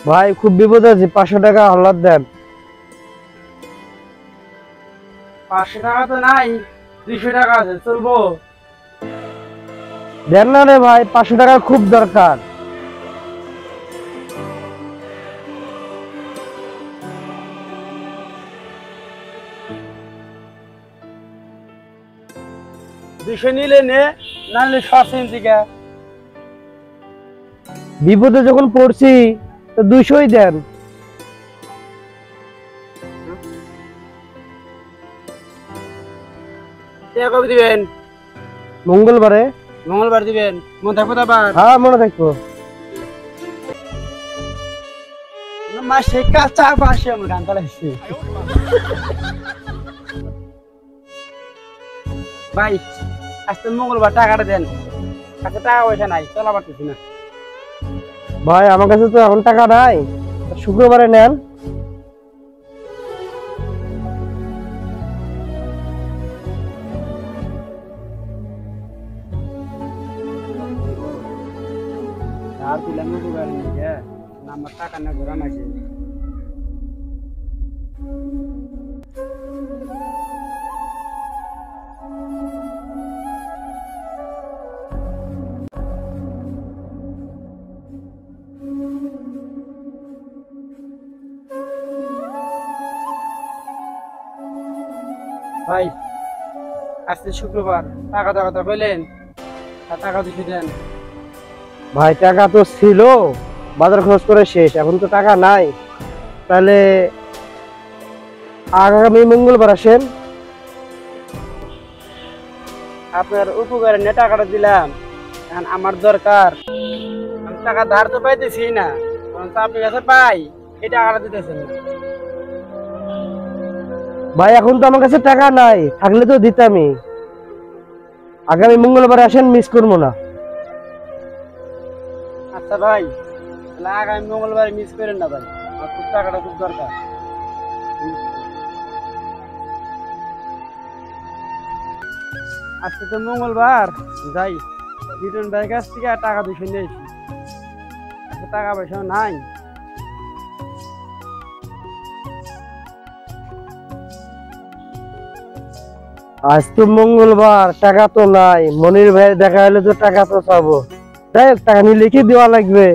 ভাই খুব বিপদ আছে, 500 টাকা হাওলাত দেন। 500 টাকা তো নাই, 200 টাকা আছে, চলবো? দেন না রে ভাই, 500 টাকা খুব দরকার। দুশো নিলে নে, নাহলে সরষেন থেকে। বিপদে যখন পড়ছি তো 200ই দেন। কবে দিবেন? মঙ্গলবারে। মঙ্গলবার দিবেন, মনে থাকবো আবার। হ্যাঁ মনে থাকবো। মাসে কাঁচা বাসে আমার গান চালাইছি। ভাই আজকে মঙ্গলবার, টাকাটা দেন। আজকে টাকা পয়সা নাই, চলা পারতেছি না। ভাই আমার কাছে তো এখন টাকা নাই, শুক্রবারে নেন। ধার দিলাম উপকার নিয়ে, আমার টাকা না ঘোরা মাসে। ভাই আজকে শুক্রবার, টাকা দেওয়া কথা বললেন, টাকা দিতে দেন। ভাই টাকা তো ছিল, বাজার খরচ করে শেষ, এখন তো টাকা নাই। তাহলে আগামী মঙ্গলবার আসেন। আপনার উপকারে নিয়ে টাকাটা দিলাম, এখন আমার দরকার। আমি টাকা ধার তো পাইতেছি না, বরঞ্চ আপনি কাছে পাই, এই টাকাটা দিতেছেন না। ভাই এখন তো আমার কাছে টাকা নাই, থাকলে তো দিতামই। আগামী মঙ্গলবার আসেন, মিস করবো না। আচ্ছা ভাই, তাহলে আগামী মঙ্গলবার মিস করেন না ভাই, আমার খুব টাকাটা খুব দরকার। আজকে তো মঙ্গলবার, যাই রিটার্ন ভাইয়ের কাছ থেকে টাকা 200 নিয়ে আসি। আজকে টাকা পয়সা নাই। আজ তো মঙ্গলবার, টাকা তো নাই। মনির ভাইয়ের দেখা হলে তো টাকা তো চাবো। যাই হোক, টাকা নিয়ে লিখে দেওয়া লাগবে।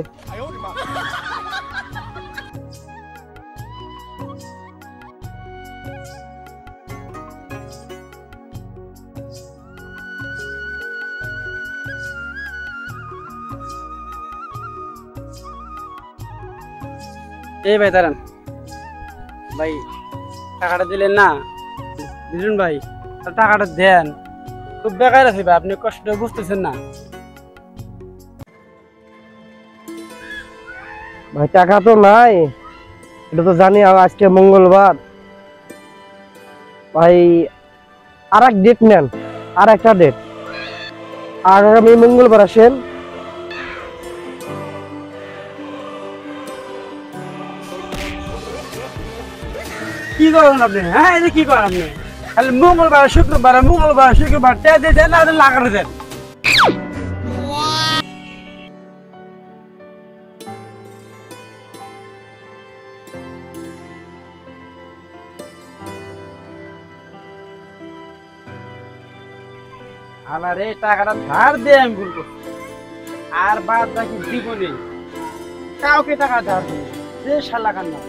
এই ভাই দাঁড়ান, ভাই টাকাটা দিলেন না, দিলেন ভাই, টাকাটা দেন। খুব বেকার আছে ভাই, আপনি কষ্টটা বুঝতেছেন না। ভাই টাকা তো নাই, এটা তো জানি। আজকে মঙ্গলবার ভাই, আর এক ডেট নেন, আর একটা ডেট। আগামী মঙ্গলবার আসেন। কি করেন আপনি? হ্যাঁ এই যে কি করেন আপনি? খালি মঙ্গলবার শুক্রবার দেন আর লাগাতে দেন। আমার এই টাকাটা ধার দিয়ে আমি ভুল করছি, আর বাদ বাকি জীবনে কাউকে টাকা ধার দিই, যে শালা কান্না।